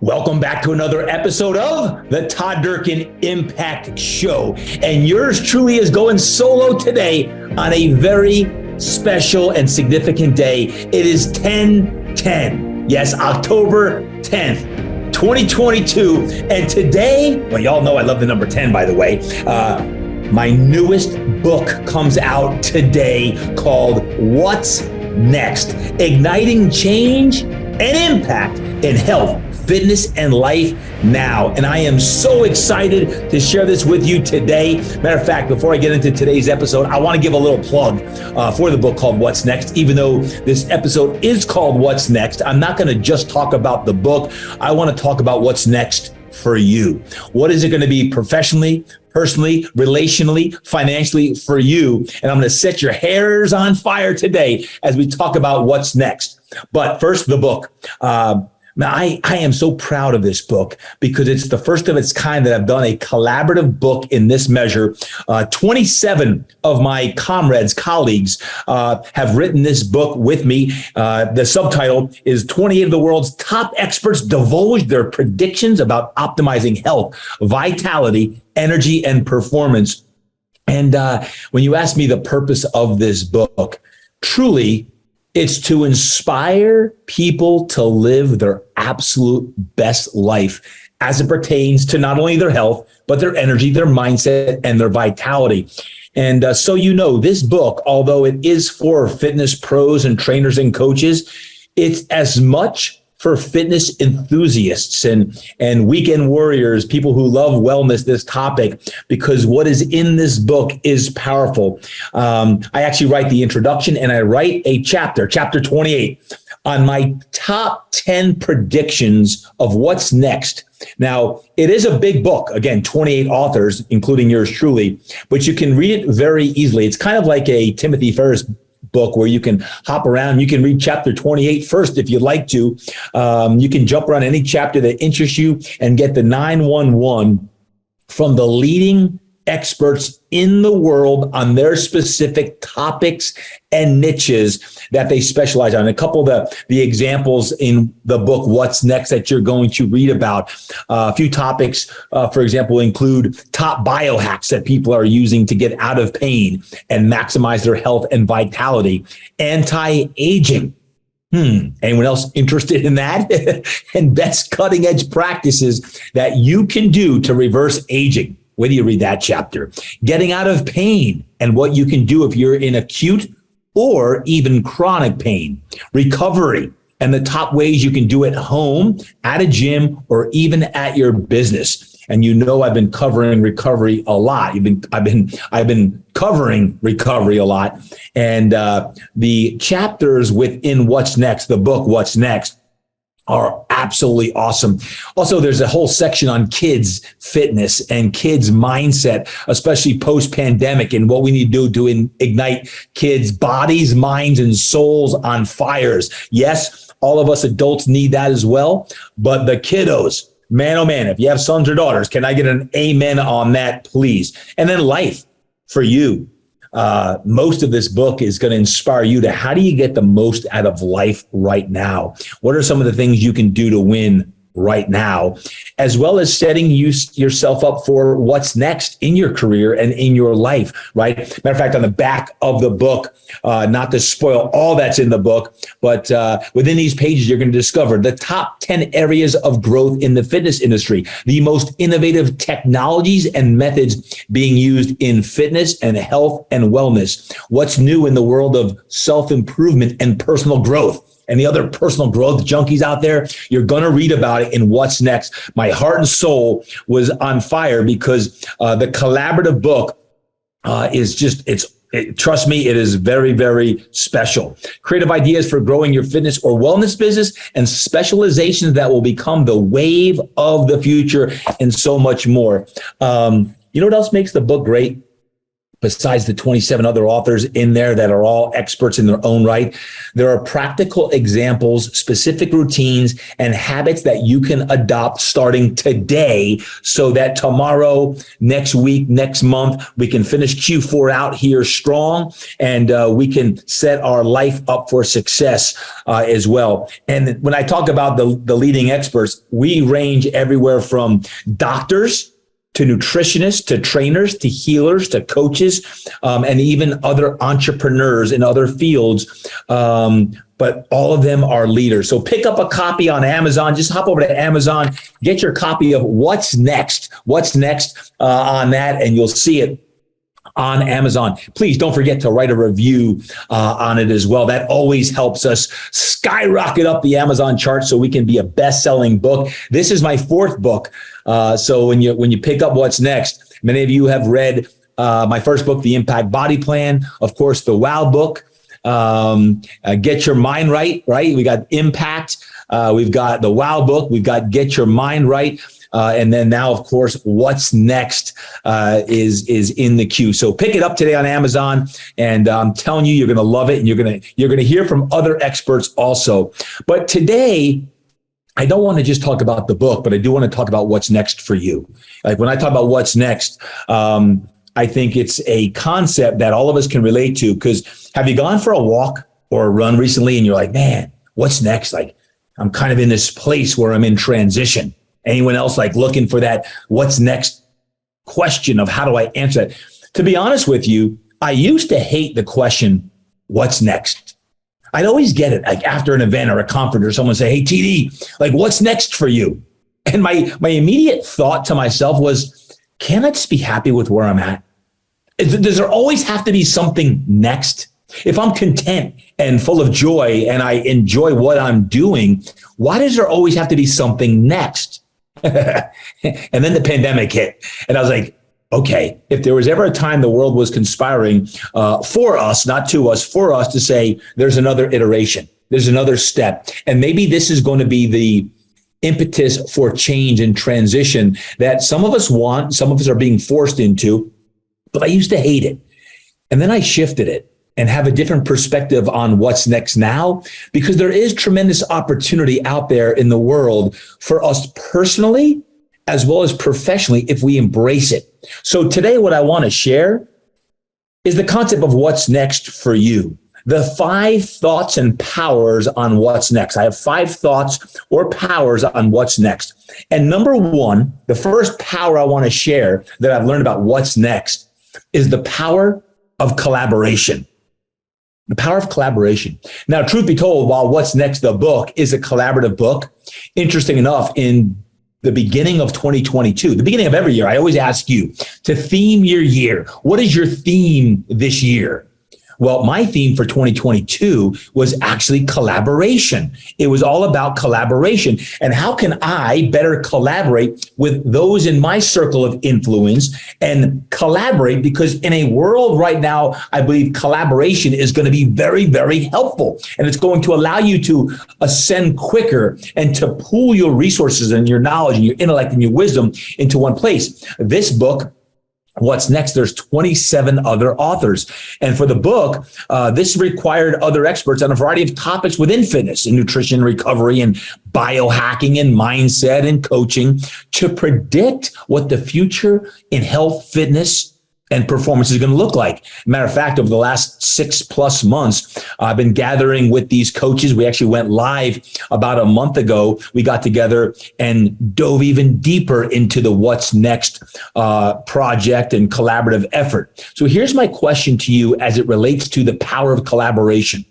Welcome back to another episode of the Todd Durkin Impact Show. And yours truly is going solo today on a very special and significant day. It is 10/10. Yes, October 10th. 2022. And today, well, y'all know I love the number 10, by the way. My newest book comes out today called What's Next? Igniting Change and Impact in Health, Fitness, and Life Now. And I am so excited to share this with you today. Matter of fact, before I get into today's episode, I want to give a little plug for the book called What's Next. Even though this episode is called What's Next, I'm not going to just talk about the book. I want to talk about what's next for you. What is it going to be professionally, personally, relationally, financially for you? And I'm going to set your hairs on fire today as we talk about what's next. But first, the book. Now, I am so proud of this book because it's the first of its kind that I've done a collaborative book in this measure. 27 of my colleagues have written this book with me. The subtitle is 28 of the world's top experts divulge their predictions about optimizing health, vitality, energy, and performance. And when you ask me the purpose of this book, truly, it's to inspire people to live their absolute best life as it pertains to not only their health, but their energy, their mindset, and their vitality. And so you know, this book, although it is for fitness pros and trainers and coaches, it's as much for fitness enthusiasts and weekend warriors, people who love wellness, this topic, because what is in this book is powerful. I actually write the introduction and I write a chapter 28, on my top 10 predictions of what's next. Now, it is a big book, again, 28 authors, including yours truly, but you can read it very easily. It's kind of like a Timothy Ferriss book where you can hop around. You can read chapter 28 first if you'd like to. You can jump around any chapter that interests you and get the 911 from the leading experts in the world on their specific topics and niches that they specialize on. A couple of the examples in the book, What's Next, that you're going to read about. A few topics, for example, include top biohacks that people are using to get out of pain and maximize their health and vitality. Anti-aging. Anyone else interested in that? And best cutting edge practices that you can do to reverse aging. Where do you read that chapter? Getting out of pain and what you can do if you're in acute or even chronic pain. Recovery and the top ways you can do it at home, at a gym, or even at your business. And you know I've been covering recovery a lot. I've been covering recovery a lot. And the chapters within What's Next, the book What's Next, are absolutely awesome. Also, there's a whole section on kids fitness and kids mindset, especially post-pandemic, and what we need to do to ignite kids' bodies, minds, and souls on fires. Yes, all of us adults need that as well, but the kiddos, man, oh man, if you have sons or daughters, can I get an amen on that, please? And then life for you. Most of this book is going to inspire you to how do you get the most out of life right now? What are some of the things you can do to win right now, as well as setting yourself up for what's next in your career and in your life, right? Matter of fact, on the back of the book, not to spoil all that's in the book, but within these pages, you're going to discover the top 10 areas of growth in the fitness industry, the most innovative technologies and methods being used in fitness and health and wellness, what's new in the world of self-improvement and personal growth. And the other personal growth junkies out there, you're going to read about it in What's Next. My heart and soul was on fire because the collaborative book is just, trust me, it is very, very special. Creative ideas for growing your fitness or wellness business and specializations that will become the wave of the future and so much more. You know what else makes the book great? besides the 27 other authors in there that are all experts in their own right, there are practical examples, specific routines, and habits that you can adopt starting today so that tomorrow, next week, next month, we can finish Q4 out here strong, and we can set our life up for success as well. And when I talk about the leading experts, we range everywhere from doctors to nutritionists, to trainers, to healers, to coaches, and even other entrepreneurs in other fields. But all of them are leaders. So pick up a copy on Amazon. Just hop over to Amazon, get your copy of What's Next on that, and you'll see it on Amazon. Please don't forget to write a review on it as well. That always helps us skyrocket up the Amazon chart so we can be a best-selling book. This is my 4th book. So when you pick up What's Next, many of you have read my first book, The Impact Body Plan. Of course, the Wow book, Get Your Mind Right, right? We got Impact. We've got the Wow book. We've got Get Your Mind Right. And then now, of course, What's Next is in the queue. So pick it up today on Amazon, and I'm telling you, you're going to love it, and you're going to hear from other experts also. But today, I don't want to just talk about the book, but I do want to talk about what's next for you. Like when I talk about what's next, I think it's a concept that all of us can relate to. Because have you gone for a walk or a run recently, and you're like, man, what's next? Like, I'm kind of in this place where I'm in transition. Anyone else like looking for that what's next question of how do I answer that? To be honest with you, I used to hate the question, what's next? I'd always get it like after an event or a conference or someone say, hey, TD, like what's next for you? And my immediate thought to myself was, can I just be happy with where I'm at? Does there always have to be something next? If I'm content and full of joy and I enjoy what I'm doing, why does there always have to be something next? And then the pandemic hit, and I was like, okay, if there was ever a time the world was conspiring for us, not to us, for us to say, there's another iteration, there's another step. And maybe this is going to be the impetus for change and transition that some of us want, some of us are being forced into, but I used to hate it. And then I shifted it and have a different perspective on what's next now, because there is tremendous opportunity out there in the world for us personally, as well as professionally, if we embrace it. So today, what I want to share is the concept of what's next for you. The 5 thoughts and powers on what's next. I have 5 thoughts or powers on what's next. And number 1, the first power I want to share that I've learned about what's next is the power of collaboration. The power of collaboration. Now, truth be told, while What's Next, the book, is a collaborative book, interesting enough, in the beginning of 2022, the beginning of every year, I always ask you to theme your year. What is your theme this year? Well, my theme for 2022 was actually collaboration. It was all about collaboration. And how can I better collaborate with those in my circle of influence and collaborate? Because in a world right now, I believe collaboration is going to be very, very helpful. And it's going to allow you to ascend quicker and to pool your resources and your knowledge and your intellect and your wisdom into one place. This book, What's Next? There's 27 other authors. And for the book, this required other experts on a variety of topics within fitness and nutrition, recovery, and biohacking and mindset and coaching to predict what the future in health, fitness, and performance is going to look like. Matter of fact, over the last 6+ months, I've been gathering with these coaches. We actually went live about a month ago. We got together and dove even deeper into the What's Next project and collaborative effort. So here's my question to you as it relates to the power of collaboration.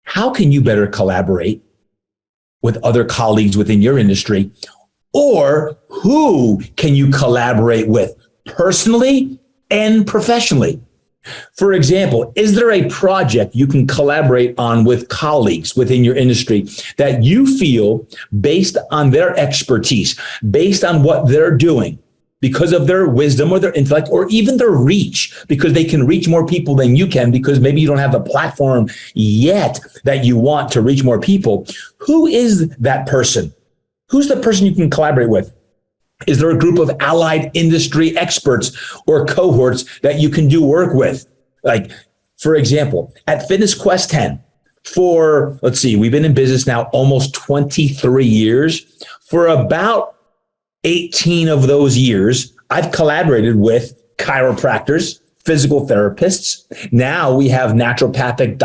How can you better collaborate with other colleagues within your industry? Or who can you collaborate with? Personally and professionally. For example, is there a project you can collaborate on with colleagues within your industry that you feel, based on their expertise, based on what they're doing, because of their wisdom or their intellect, or even their reach, because they can reach more people than you can, because maybe you don't have the platform yet that you want to reach more people? Who is that person? Who's the person you can collaborate with? Is there a group of allied industry experts or cohorts that you can do work with? Like, for example, at Fitness Quest 10, we've been in business now almost 23 years. For about 18 of those years, I've collaborated with chiropractors, physical therapists. Now we have naturopathic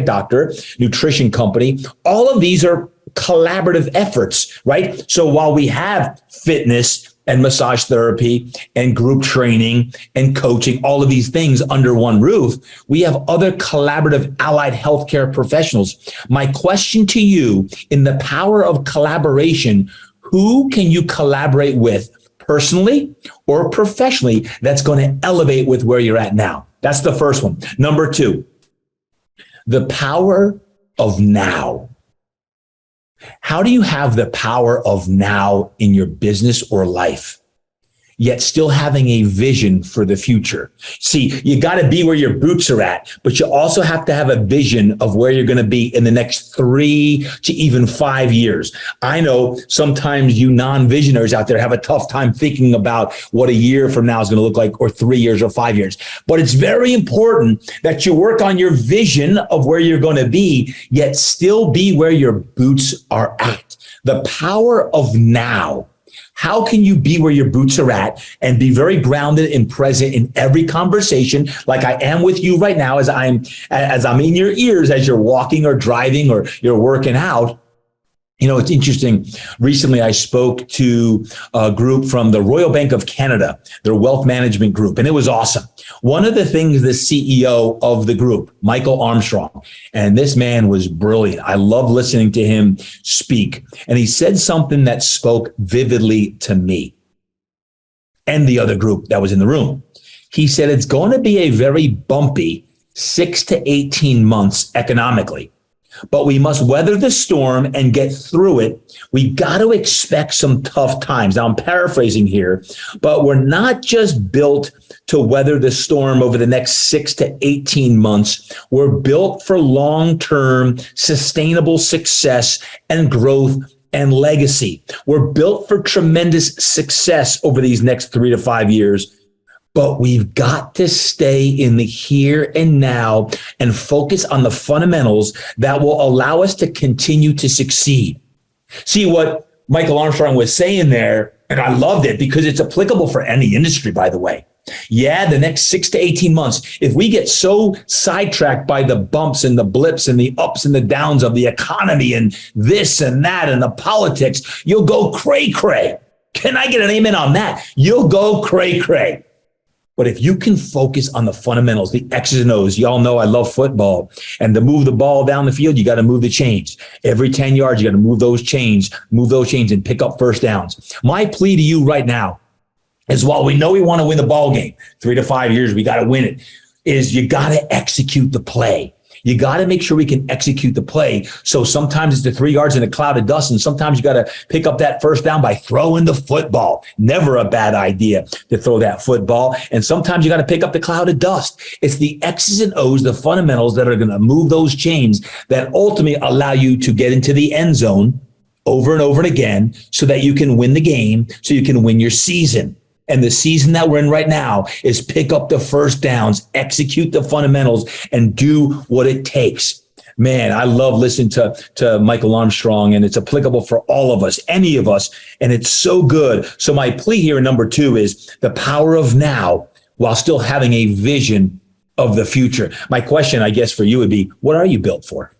doctor, nutrition company. All of these are collaborative efforts, right? So while we have fitness and massage therapy and group training and coaching, all of these things under one roof, we have other collaborative allied healthcare professionals. My question to you, in the power of collaboration, who can you collaborate with personally or professionally that's going to elevate with where you're at now? That's the first one. Number two, the power of now. How do you have the power of now in your business or life, yet still having a vision for the future? See, you got to be where your boots are at, but you also have to have a vision of where you're going to be in the next 3 to even 5 years. I know sometimes you non-visionaries out there have a tough time thinking about what a year from now is going to look like, or 3 years or 5 years. But it's very important that you work on your vision of where you're going to be, yet still be where your boots are at. The power of now. How can you be where your boots are at and be very grounded and present in every conversation, like I am with you right now, as I'm in your ears as you're walking or driving or you're working out? You know, it's interesting. Recently, I spoke to a group from the Royal Bank of Canada, their wealth management group, and it was awesome. One of the things the CEO of the group, Michael Armstrong, and this man was brilliant. I love listening to him speak. And he said something that spoke vividly to me and the other group that was in the room. He said, it's going to be a very bumpy 6 to 18 months economically, but we must weather the storm and get through it. We got to expect some tough times. Now, I'm paraphrasing here, but we're not just built to weather the storm over the next 6 to 18 months. We're built for long-term sustainable success and growth and legacy. We're built for tremendous success over these next 3 to 5 years. But we've got to stay in the here and now and focus on the fundamentals that will allow us to continue to succeed. See what Michael Armstrong was saying there, and I loved it because it's applicable for any industry, by the way. Yeah, the next 6 to 18 months, if we get so sidetracked by the bumps and the blips and the ups and the downs of the economy and this and that and the politics, you'll go cray-cray. Can I get an amen on that? You'll go cray-cray. But if you can focus on the fundamentals, the X's and O's, y'all know I love football. And to move the ball down the field, you got to move the chains. Every 10 yards, you got to move those chains and pick up first downs. My plea to you right now is, while we know we want to win the ball game, 3 to 5 years, we got to win it, is you got to execute the play. You got to make sure we can execute the play. So sometimes it's the 3 yards in a cloud of dust, and sometimes you got to pick up that first down by throwing the football. Never a bad idea to throw that football. And sometimes you got to pick up the cloud of dust. It's the X's and O's, the fundamentals that are going to move those chains that ultimately allow you to get into the end zone over and over and again so that you can win the game, so you can win your season. And the season that we're in right now is pick up the first downs, execute the fundamentals, and do what it takes. Man, I love listening to Michael Armstrong, and it's applicable for all of us, any of us, and it's so good. So my plea here, number 2, is the power of now while still having a vision of the future. My question, I guess, for you would be, what are you built for?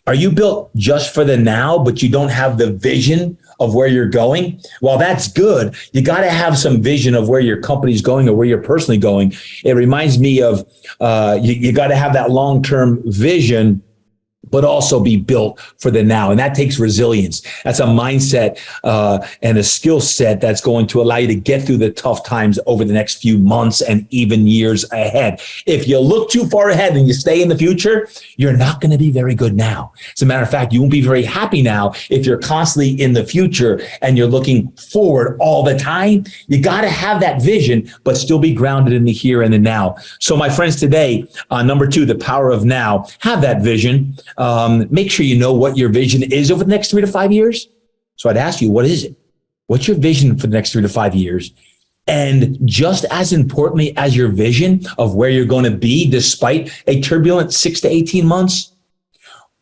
Are you built just for the now, but you don't have the vision of where you're going? Well, that's good. You got to have some vision of where your company's going or where you're personally going. It reminds me of you got to have that long-term vision, but also be built for the now. And that takes resilience. That's a mindset and a skill set that's going to allow you to get through the tough times over the next few months and even years ahead. If you look too far ahead and you stay in the future, you're not going to be very good now. As a matter of fact, you won't be very happy now if you're constantly in the future and you're looking forward all the time. You got to have that vision, but still be grounded in the here and the now. So my friends, today, number 2, the power of now. Have that vision. Make sure you know what your vision is over the next 3 to 5 years. So I'd ask you, what is it? What's your vision for the next 3 to 5 years? And just as importantly as your vision of where you're going to be despite a turbulent 6 to 18 months,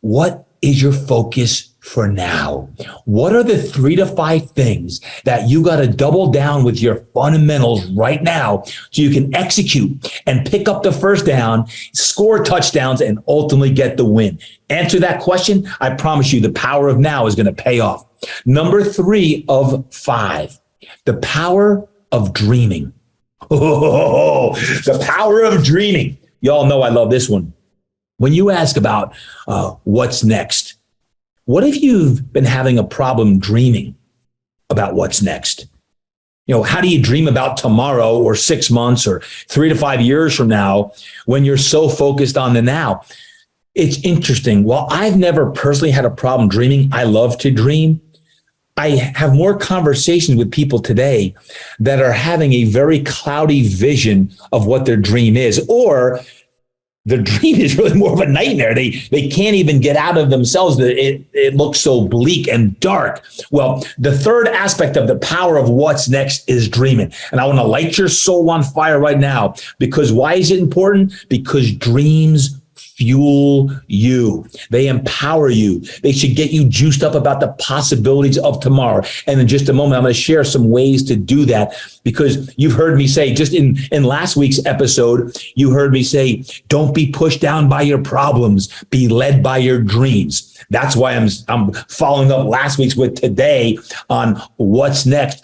what is your focus for now? What are the 3 to 5 things that you got to double down with your fundamentals right now so you can execute and pick up the first down, score touchdowns, and ultimately get the win? Answer that question. I promise you the power of now is going to pay off. Number 3 of 5, the power of dreaming. Oh, the power of dreaming. Y'all know I love this one. When you ask about what's next, what if you've been having a problem dreaming about what's next? You know, how do you dream about tomorrow or 6 months or 3 to 5 years from now when you're so focused on the now? It's interesting. While I've never personally had a problem dreaming, I love to dream. I have more conversations with people today that are having a very cloudy vision of what their dream is, or the dream is really more of a nightmare. They can't even get out of themselves. It looks so bleak and dark. Well, the third aspect of the power of what's next is dreaming. And I want to light your soul on fire right now, because why is it important? Because dreams fuel you. They empower you. They should get you juiced up about the possibilities of tomorrow. And in just a moment, I'm going to share some ways to do that, because you've heard me say, just in last week's episode, you heard me say, don't be pushed down by your problems, be led by your dreams. That's why I'm following up last week's with today on what's next.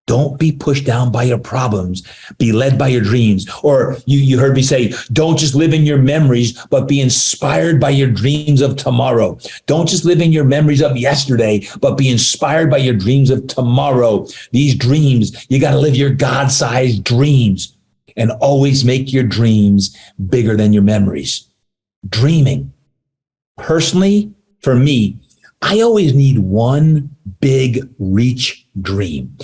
Don't be pushed down by your problems. Be led by your dreams. Or you heard me say, don't just live in your memories, but be inspired by your dreams of tomorrow. Don't just live in your memories of yesterday, but be inspired by your dreams of tomorrow. These dreams, you got to live your God-sized dreams, and always make your dreams bigger than your memories. Dreaming. Personally, for me, I always need one big reach dream.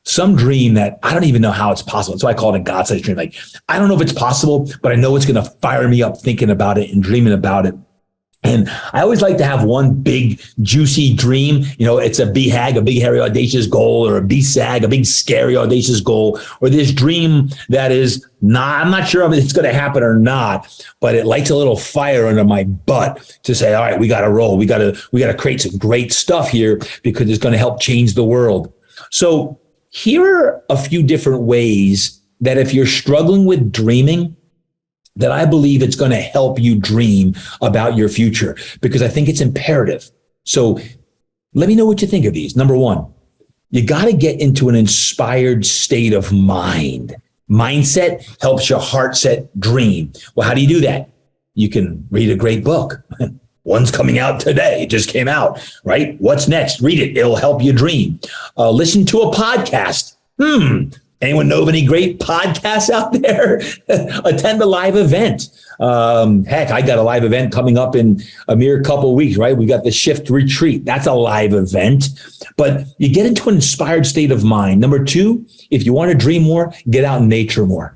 Some dream that I don't even know how it's possible. So I call it a God-sized dream. Like, I don't know if it's possible, but I know it's going to fire me up thinking about it and dreaming about it. And I always like to have one big, juicy dream. You know, it's a BHAG, a big, hairy, audacious goal, or a BSAG, a big, scary, audacious goal, or this dream that is I'm not sure if it's going to happen or not, but it lights a little fire under my butt to say, all right, we got to roll. We got to create some great stuff here, because it's going to help change the world. So here are a few different ways that if you're struggling with dreaming, that I believe it's going to help you dream about your future, because I think it's imperative. So let me know what you think of these. Number 1, you got to get into an inspired state of mind. Mindset helps your heart set dream. Well, how do you do that? You can read a great book. One's coming out today. It just came out, right? What's next? Read it. It'll help you dream. Listen to a podcast. Anyone know of any great podcasts out there? Attend a live event. Heck, I got a live event coming up in a mere couple of weeks, right? We got the Shift Retreat. That's a live event. But you get into an inspired state of mind. Number 2, if you want to dream more, get out in nature more.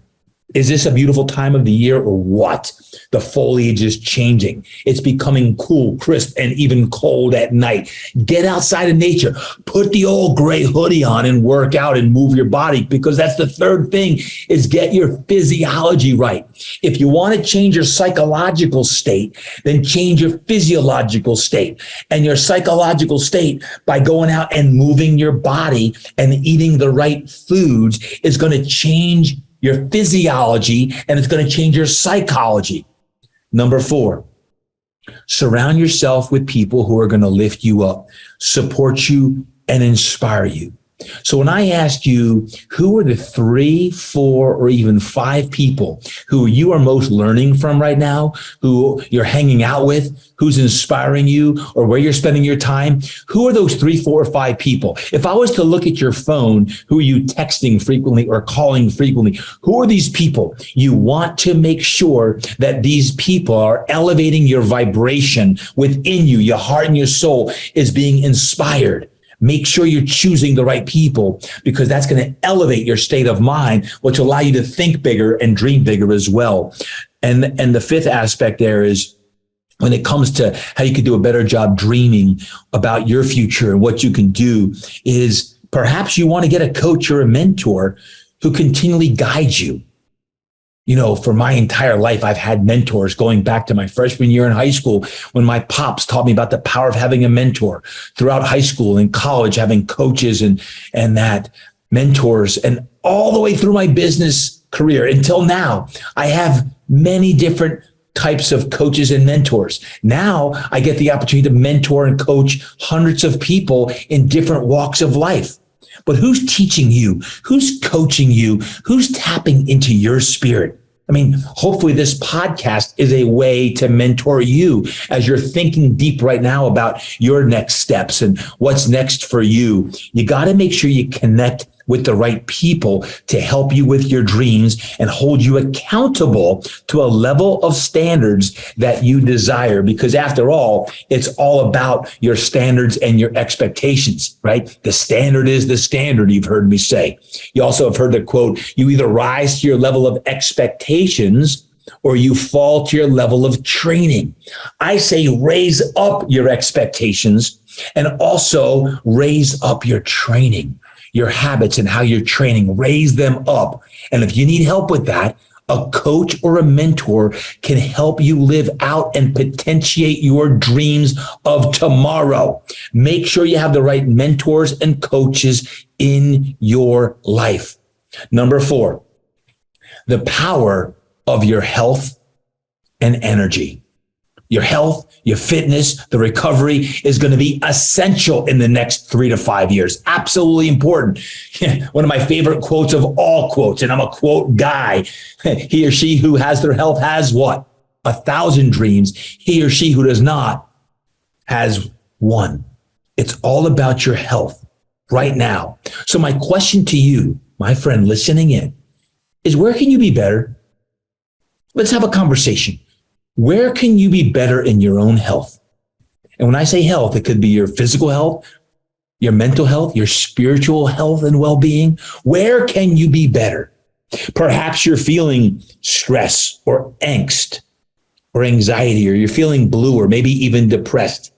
Is this a beautiful time of the year or what? The foliage is changing. It's becoming cool, crisp, and even cold at night. Get outside in nature. Put the old gray hoodie on and work out and move your body, because that's the third thing, is get your physiology right. If you want to change your psychological state, then change your physiological state. And your psychological state, by going out and moving your body and eating the right foods, is going to change your physiology, and it's going to change your psychology. Number 4, surround yourself with people who are going to lift you up, support you, and inspire you. So when I ask you, who are the 3, 4, or even 5 people who you are most learning from right now, who you're hanging out with, who's inspiring you, or where you're spending your time? Who are those 3, 4, or 5 people? If I was to look at your phone, who are you texting frequently or calling frequently? Who are these people? You want to make sure that these people are elevating your vibration within you. Your heart and your soul is being inspired. Make sure you're choosing the right people, because that's going to elevate your state of mind, which will allow you to think bigger and dream bigger as well. And the 5th aspect there is, when it comes to how you can do a better job dreaming about your future and what you can do, is Perhaps you want to get a coach or a mentor who continually guides you. For my entire life, I've had mentors going back to my freshman year in high school when my pops taught me about the power of having a mentor. Throughout high school and college, having coaches and that mentors, and all the way through my business career until now, I have many different types of coaches and mentors. Now I get the opportunity to mentor and coach hundreds of people in different walks of life. But who's teaching you? Who's coaching you? Who's tapping into your spirit? Hopefully this podcast is a way to mentor you as you're thinking deep right now about your next steps and what's next for you. You got to make sure you connect with the right people to help you with your dreams and hold you accountable to a level of standards that you desire. Because after all, it's all about your standards and your expectations, right? The standard is the standard, you've heard me say. You also have heard the quote, you either rise to your level of expectations or you fall to your level of training. I say raise up your expectations and also raise up your training. Your habits and how you're training, raise them up. And if you need help with that, a coach or a mentor can help you live out and potentiate your dreams of tomorrow. Make sure you have the right mentors and coaches in your life. Number 4, the power of your health and energy. Your health, your fitness, the recovery is going to be essential in the next 3 to 5 years. Absolutely important. One of my favorite quotes of all quotes, and I'm a quote guy. He or she who has their health has what? 1,000 dreams. He or she who does not has one. It's all about your health right now. So my question to you, my friend listening in, is where can you be better? Let's have a conversation. Where can you be better in your own health? And when I say health, it could be your physical health, your mental health, your spiritual health and well-being. Where can you be better? Perhaps you're feeling stress or angst or anxiety, or you're feeling blue or maybe even depressed.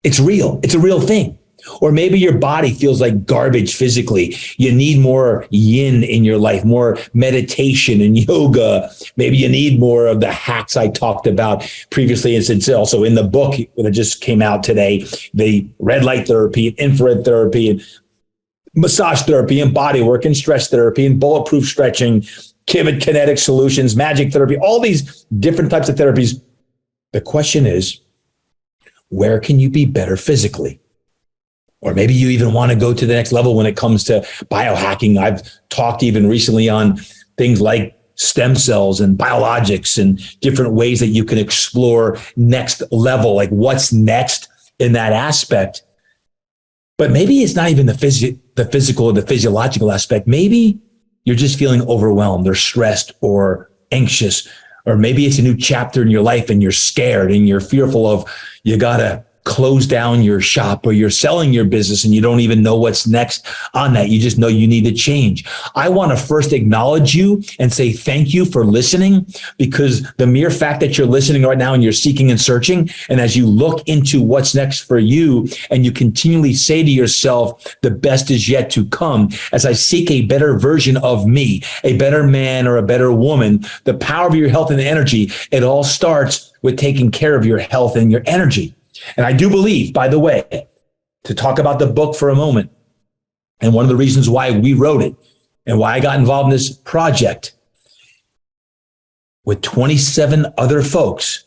It's real. It's a real thing. Or maybe your body feels like garbage physically. You need more yin in your life, more meditation and yoga. Maybe you need more of the hacks I talked about previously. It's also in the book that just came out today, the red light therapy, infrared therapy, and massage therapy, and body work, and stress therapy, and bulletproof stretching, kinetic solutions, magic therapy, all these different types of therapies. The question is, where can you be better physically? Or maybe you even want to go to the next level when it comes to biohacking. I've talked even recently on things like stem cells and biologics and different ways that you can explore next level, like what's next in that aspect. But maybe it's not even the physical or the physiological aspect. Maybe you're just feeling overwhelmed or stressed or anxious, or maybe it's a new chapter in your life and you're scared and you're fearful of, you got to close down your shop, or you're selling your business and you don't even know what's next on that. You just know you need to change. I want to first acknowledge you and say thank you for listening, because the mere fact that you're listening right now and you're seeking and searching, and as you look into what's next for you and you continually say to yourself, the best is yet to come, as I seek a better version of me, a better man or a better woman, the power of your health and energy, it all starts with taking care of your health and your energy. And I do believe, by the way, to talk about the book for a moment, and one of the reasons why we wrote it and why I got involved in this project with 27 other folks,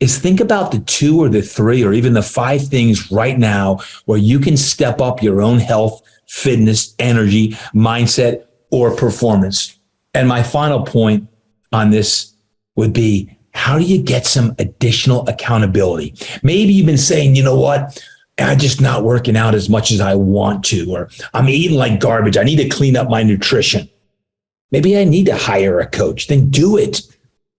is think about the 2 or the 3 or even the 5 things right now where you can step up your own health, fitness, energy, mindset, or performance. And my final point on this would be, how do you get some additional accountability? Maybe you've been saying, you know what? I'm just not working out as much as I want to, or I'm eating like garbage. I need to clean up my nutrition. Maybe I need to hire a coach. Then do it.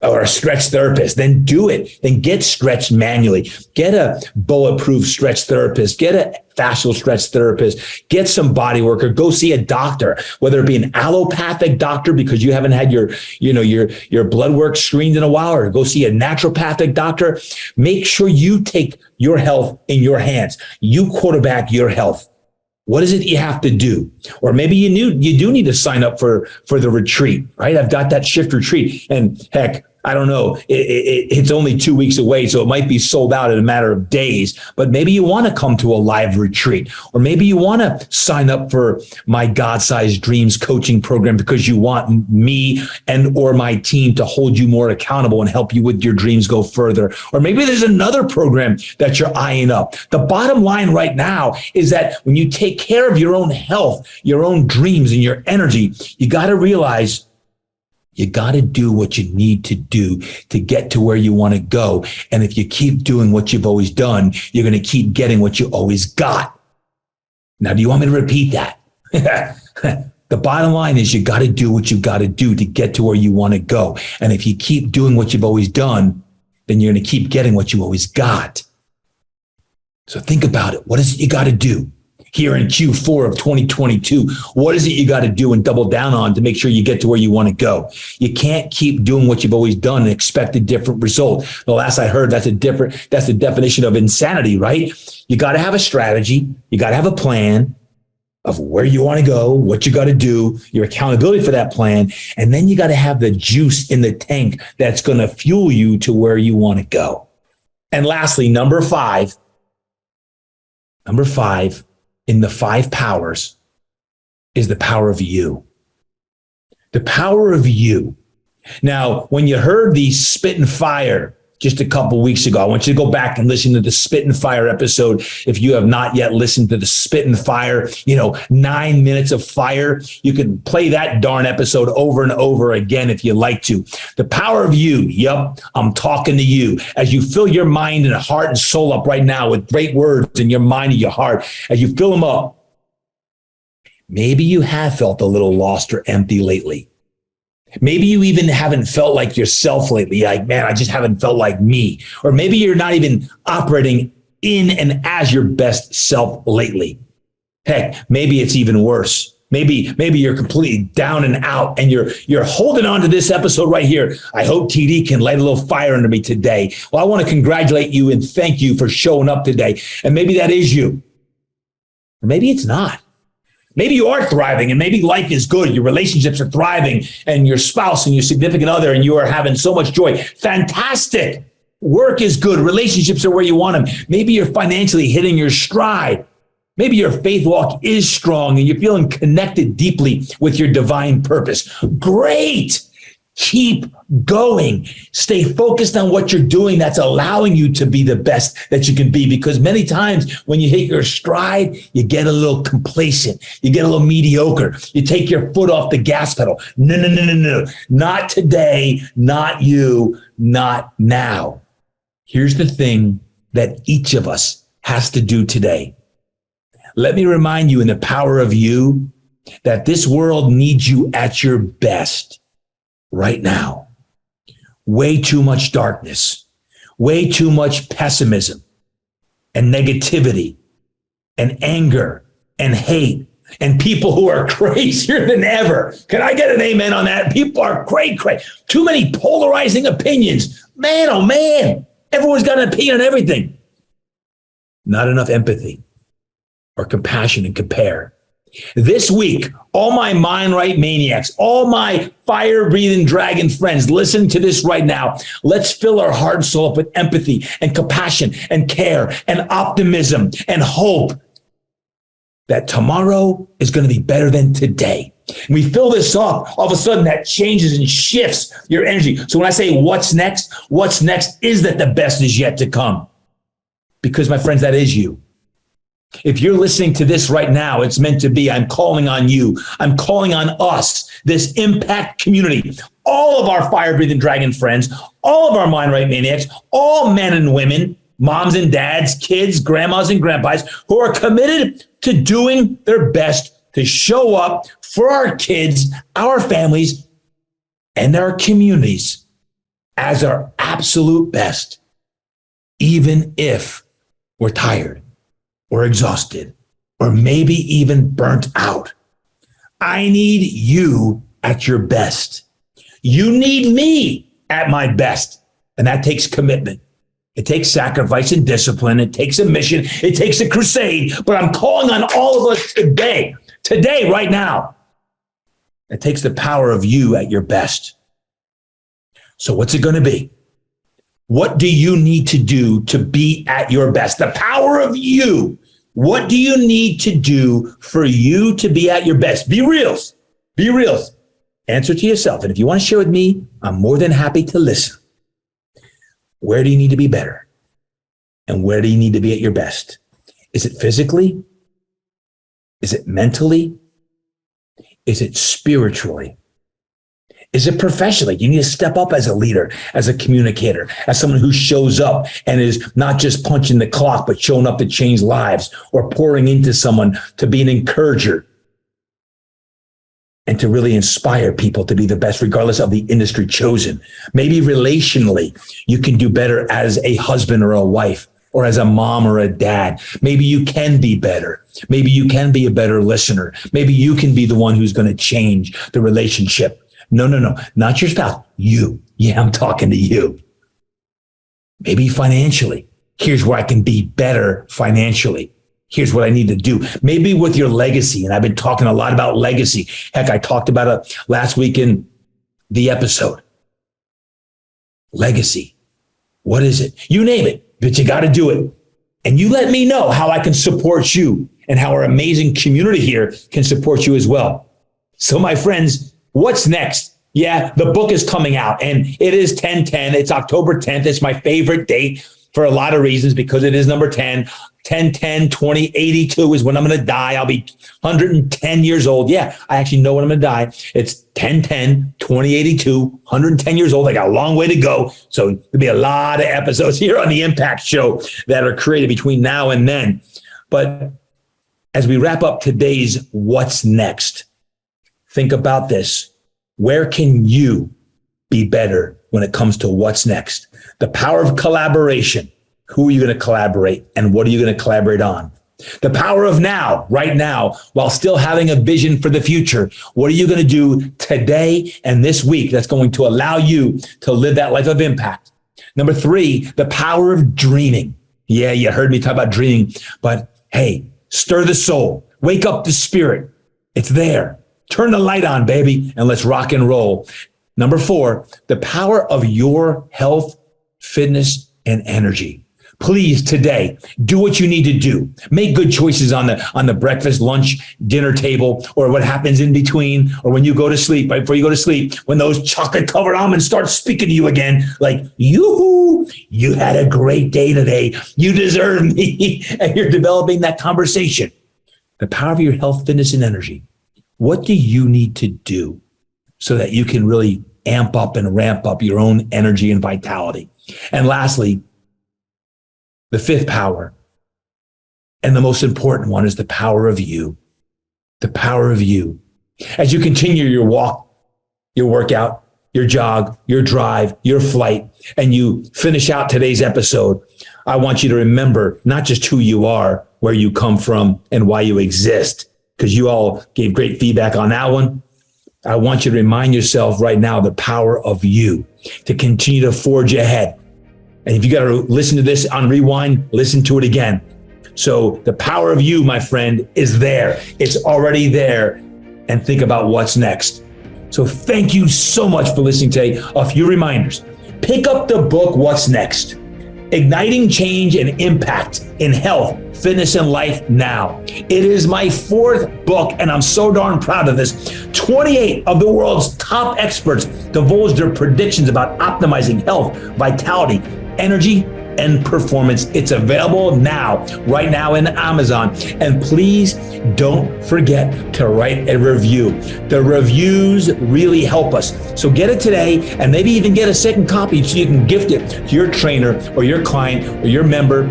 Or a stretch therapist, then do it. Then get stretched manually. Get a bulletproof stretch therapist. Get a fascial stretch therapist. Get some body work, or go see a doctor, whether it be an allopathic doctor because you haven't had your blood work screened in a while, or go see a naturopathic doctor. Make sure you take your health in your hands. You quarterback your health. What is it you have to do? Or maybe you do need to sign up for the retreat, right? I've got that shift retreat, and heck, I don't know. It's only 2 weeks away, so it might be sold out in a matter of days. But maybe you want to come to a live retreat, or maybe you want to sign up for my God-sized dreams coaching program because you want me and or my team to hold you more accountable and help you with your dreams go further. Or maybe there's another program that you're eyeing up. The bottom line right now is that when you take care of your own health, your own dreams, and your energy, you got to realize you got to do what you need to do to get to where you want to go. And if you keep doing what you've always done, you're going to keep getting what you always got. Now, do you want me to repeat that? The bottom line is you got to do what you got to do to get to where you want to go. And if you keep doing what you've always done, then you're going to keep getting what you always got. So think about it. What is it you got to do? Here in Q4 of 2022, what is it you got to do and double down on to make sure you get to where you want to go? You can't keep doing what you've always done and expect a different result. The last I heard, that's the definition of insanity, right? You got to have a strategy. You got to have a plan of where you want to go, what you got to do, your accountability for that plan. And then you got to have the juice in the tank that's going to fuel you to where you want to go. And lastly, number five, in the 5 powers is the power of you. The power of you. Now, when you heard the Spit and Fire just a couple weeks ago, I want you to go back and listen to the Spit and Fire episode. If you have not yet listened to the Spit and Fire, 9 minutes of fire, you can play that darn episode over and over again if you like to. The power of you. Yep, I'm talking to you. As you fill your mind and heart and soul up right now with great words in your mind and your heart, as you fill them up, maybe you have felt a little lost or empty lately. Maybe you even haven't felt like yourself lately. Like, man, I just haven't felt like me. Or maybe you're not even operating in and as your best self lately. Heck, maybe it's even worse. Maybe you're completely down and out and you're holding on to this episode right here. I hope TD can light a little fire under me today. Well, I want to congratulate you and thank you for showing up today. And maybe that is you. Or maybe it's not. Maybe you are thriving and maybe life is good. Your relationships are thriving and your spouse and your significant other and you are having so much joy. Fantastic. Work is good. Relationships are where you want them. Maybe you're financially hitting your stride. Maybe your faith walk is strong and you're feeling connected deeply with your divine purpose. Great. Keep going. Stay focused on what you're doing that's allowing you to be the best that you can be. Because many times when you hit your stride, you get a little complacent. You get a little mediocre. You take your foot off the gas pedal. No. Not today. Not you. Not now. Here's the thing that each of us has to do today. Let me remind you in the power of you that this world needs you at your best. Right now, way too much darkness, way too much pessimism and negativity and anger and hate and people who are crazier than ever. Can I get an amen on that? People are crazy. Too many polarizing opinions. Man, oh man, everyone's got an opinion on everything. Not enough empathy or compassion and compare. This week, all my mind right maniacs, all my fire-breathing dragon friends, listen to this right now. Let's fill our heart and soul up with empathy and compassion and care and optimism and hope that tomorrow is going to be better than today. And we fill this up, all of a sudden that changes and shifts your energy. So when I say what's next is that the best is yet to come. Because, my friends, that is you. If you're listening to this right now, it's meant to be. I'm calling on you. I'm calling on us, this impact community, all of our fire-breathing dragon friends, all of our mind right maniacs, all men and women, moms and dads, kids, grandmas and grandpas, who are committed to doing their best to show up for our kids, our families, and our communities as our absolute best, even if we're tired, or exhausted, or maybe even burnt out. I need you at your best. You need me at my best. And that takes commitment. It takes sacrifice and discipline. It takes a mission. It takes a crusade. But I'm calling on all of us today, right now. It takes the power of you at your best. So what's it going to be? What do you need to do to be at your best? The power of you. What do you need to do for you to be at your best? Be real. Be real. Answer to yourself. And if you want to share with me, I'm more than happy to listen. Where do you need to be better? And where do you need to be at your best? Is it physically? Is it mentally? Is it spiritually? Is it professionally? You need to step up as a leader, as a communicator, as someone who shows up and is not just punching the clock, but showing up to change lives or pouring into someone to be an encourager and to really inspire people to be the best, regardless of the industry chosen. Maybe relationally, you can do better as a husband or a wife, or as a mom or a dad. Maybe you can be better. Maybe you can be a better listener. Maybe you can be the one who's going to change the relationship. No, not your spouse. You. Yeah, I'm talking to you. Maybe financially. Here's where I can be better financially. Here's what I need to do. Maybe with your legacy. And I've been talking a lot about legacy. Heck, I talked about it last week in the episode. Legacy. What is it? You name it, but you got to do it. And you let me know how I can support you and how our amazing community here can support you as well. So my friends, what's next? Yeah, the book is coming out and it is 10/10. It's October 10th. It's my favorite date for a lot of reasons because it is number 10. 10/10/2082 is when I'm going to die. I'll be 110 years old. Yeah, I actually know when I'm going to die. It's 10/10/2082, 110 years old. I got a long way to go. So there'll be a lot of episodes here on the Impact Show that are created between now and then. But as we wrap up today's What's Next, think about this. Where can you be better when it comes to what's next? The power of collaboration. Who are you going to collaborate and what are you going to collaborate on? The power of now, right now, while still having a vision for the future. What are you going to do today and this week that's going to allow you to live that life of impact? Number 3, the power of dreaming. Yeah, you heard me talk about dreaming, but hey, stir the soul, wake up the spirit. It's there. Turn the light on, baby, and let's rock and roll. Number 4, the power of your health, fitness, and energy. Please today, do what you need to do. Make good choices on the breakfast, lunch, dinner table, or what happens in between, or when you go to sleep, right before you go to sleep, when those chocolate covered almonds start speaking to you again, like, you had a great day today. You deserve me. And you're developing that conversation. The power of your health, fitness, and energy. What do you need to do so that you can really amp up and ramp up your own energy and vitality? And lastly, the 5th power, and the most important one, is the power of you. The power of you. As you continue your walk, your workout, your jog, your drive, your flight, and you finish out today's episode, I want you to remember not just who you are, where you come from, and why you exist, because you all gave great feedback on that one. I want you to remind yourself right now the power of you to continue to forge ahead. And if you got to listen to this on rewind, listen to it again. So the power of you, my friend, is there. It's already there. And think about what's next. So thank you so much for listening today. A few reminders. Pick up the book, What's Next? Igniting Change and Impact in Health, Fitness, and Life Now. It is my 4th book, and I'm so darn proud of this. 28 of the world's top experts divulged their predictions about optimizing health, vitality, energy, and performance. It's available now, right now in Amazon. And please don't forget to write a review. The reviews really help us. So get it today and maybe even get a second copy so you can gift it to your trainer or your client or your member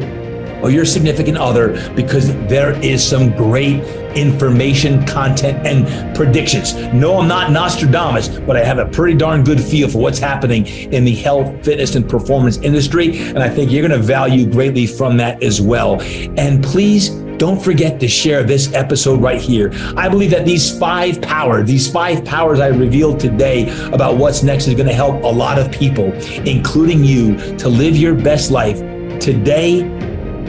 or your significant other, because there is some great information, content, and predictions. No, I'm not Nostradamus, but I have a pretty darn good feel for what's happening in the health, fitness, and performance industry. And I think you're going to value greatly from that as well. And please don't forget to share this episode right here. I believe that these five powers I revealed today about what's next is going to help a lot of people, including you, to live your best life today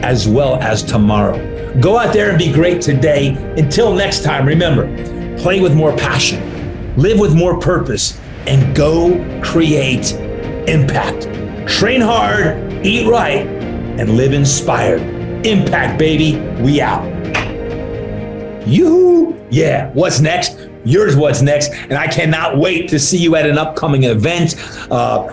as well as tomorrow. Go out there and be great today. Until next time, remember, play with more passion, live with more purpose, and go create impact. Train hard, eat right, and live inspired. Impact, baby. We out. Yoo-hoo. Yeah, what's next? Yours what's next. And I cannot wait to see you at an upcoming event.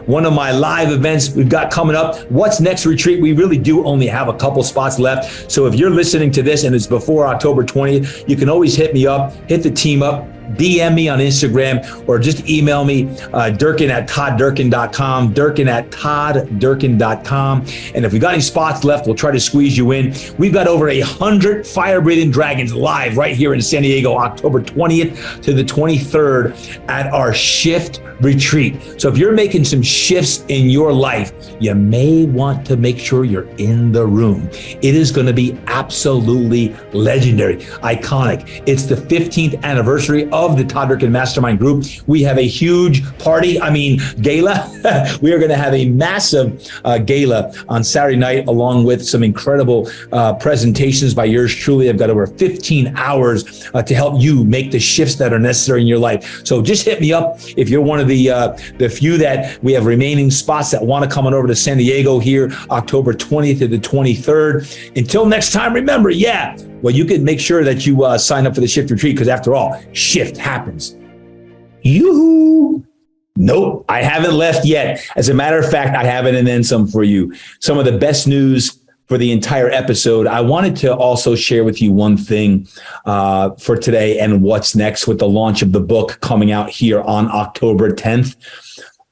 One of my live events we've got coming up. What's Next retreat? We really do only have a couple spots left. So if you're listening to this and it's before October 20th, you can always hit me up, hit the team up, DM me on Instagram, or just email me, Durkin at ToddDurkin.com, Durkin at ToddDurkin.com. And if we got any spots left, we'll try to squeeze you in. We've got over 100 fire-breathing dragons live right here in San Diego, October 20th to the 23rd at our shift retreat. So if you're making some shifts in your life, you may want to make sure you're in the room. It is going to be absolutely legendary, iconic. It's the 15th anniversary of the Todd Durkin Mastermind Group. We have a huge gala. We are going to have a massive gala on Saturday night, along with some incredible presentations by yours truly. I've got over 15 hours to help you make the shifts that are necessary in your life. So just hit me up if you're one of the few that we have remaining spots that want to come on over to San Diego here, October 20th to the 23rd. Until next time, remember, you can make sure that you sign up for the shift retreat, because after all, shift happens. Yoo-hoo! Nope, I haven't left yet. As a matter of fact, I have it and then some for you. Some of the best news for the entire episode. I wanted to also share with you one thing for today and what's next with the launch of the book coming out here on October 10th.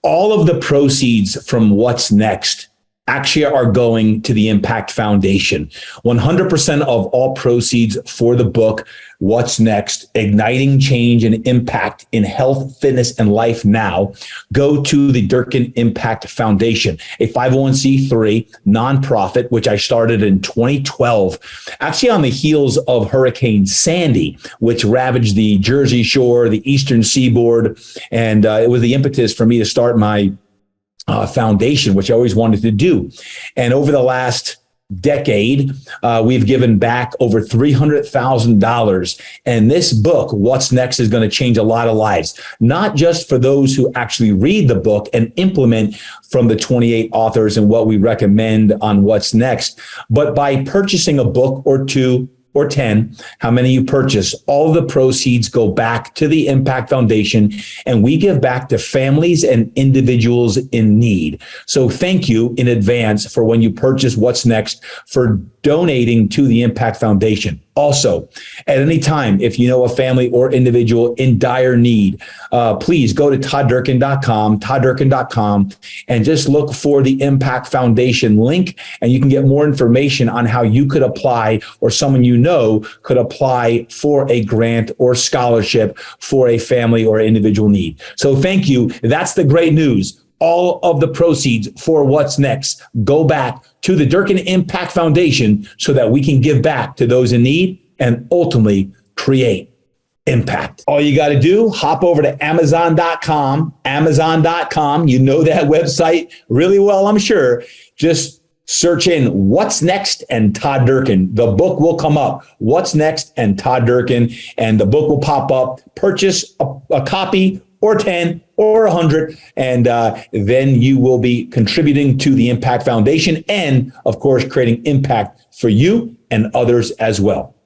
All of the proceeds from What's Next actually are going to the Impact Foundation. 100% of all proceeds for the book, What's Next? Igniting Change and Impact in Health, Fitness, and Life Now, go to the Durkin Impact Foundation, a 501c3 nonprofit, which I started in 2012, actually on the heels of Hurricane Sandy, which ravaged the Jersey Shore, the Eastern Seaboard. And it was the impetus for me to start my foundation, which I always wanted to do. And over the last decade, we've given back over $300,000. And this book, What's Next, is going to change a lot of lives, not just for those who actually read the book and implement from the 28 authors and what we recommend on What's Next, but by purchasing a book or two or 10, how many you purchase, all the proceeds go back to the Impact Foundation, and we give back to families and individuals in need. So thank you in advance for when you purchase What's Next, for donating to the Impact Foundation. Also, at any time, if you know a family or individual in dire need, please go to ToddDurkin.com, and just look for the Impact Foundation link, and you can get more information on how you could apply, or someone you know could apply for a grant or scholarship for a family or individual need. So thank you. That's the great news. All of the proceeds for What's Next go back to the Durkin Impact Foundation so that we can give back to those in need and ultimately create impact. All you got to do, hop over to Amazon.com. You know that website really well, I'm sure. Just search in What's Next and Todd Durkin. The book will come up, What's Next and Todd Durkin, and the book will pop up. Purchase a copy or 10 or 100, and then you will be contributing to the Impact Foundation and, of course, creating impact for you and others as well.